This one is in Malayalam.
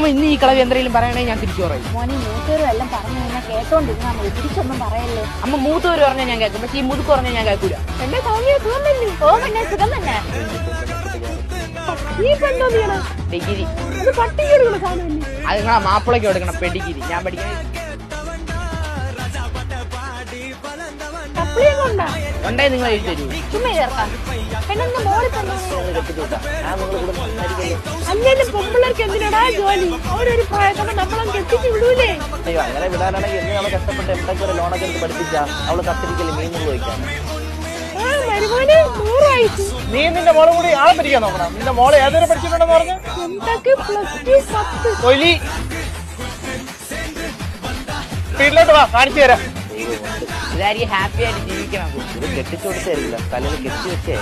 അമ്മ ഇന്ന് ഈ കളവി എന്തെങ്കിലും പറയണേ ഞാൻ തിരിച്ചു പറയും. മോനെ മൂത്തവരും എല്ലാം പറഞ്ഞു കഴിഞ്ഞാൽ കേട്ടോണ്ടിരുന്നാ മതി, തിരിച്ചൊന്നും പറയല്ലേ. അമ്മ മൂത്തവര് പറഞ്ഞാൽ ഞാൻ കേൾക്കും, പക്ഷെ ഈ മുതുക്ക് പറഞ്ഞാൽ ഞാൻ കേൾക്കൂല. എന്റെ സൗമ്യ സുഖം തന്നെ. ഓ പിന്നെ സുഖം തന്നെ. ഈ പെണ്ണോ നീണ ഡിഗ്രി അത് പട്ടിക്ക് എടുക്കണ സാധനമല്ലേ? അത് നിങ്ങളെ മാപ്പിളയ്ക്ക് കൊടുക്കണം പെഡിഗ്രി. ഞാൻ പഠിക്കാൻ ഉണ്ടേ നിങ്ങൾ എഴുതി തരൂ. ചുമ്മാ ചേർക്കാം. പെണ്ണെന്ന് മോളിൽ തന്നെ അല്ലേലും പെമ്പിള്ളേർക്ക് എന്തിനാടാ ജോലി? അവരൊരു പ്രായത്തോടെ നമ്മളൊന്ന് എത്തിച്ച് വിടൂലേ? അയ്യോ അങ്ങനെ വിടാനാണെങ്കിൽ എന്തിനാണ് കഷ്ടപ്പെട്ട് എന്തൊക്കെ ഒരു ലോണൊക്കെ എടുത്ത് പഠിപ്പിച്ചാ അവള് കത്തിരിക്കല് മീൻ ചോദിക്കാൻ. നീ നിന്റെ മോളെ കൂടി ആളെ പഠിക്കാൻ നോക്കണം. നിന്റെ മോളെ ഏതൊരു പഠിച്ചിട്ടുണ്ടെന്ന് പറഞ്ഞു വീട്ടിലോട്ട് വാ, കാണിച്ചു തരാം. ഇതായിരിക്കും ഹാപ്പി ആയിട്ട് ജീവിക്കണം. ഇത് കെട്ടിച്ചു കൊടുത്തായിരിക്കില്ല, തലയിൽ കെട്ടി വെച്ചേ.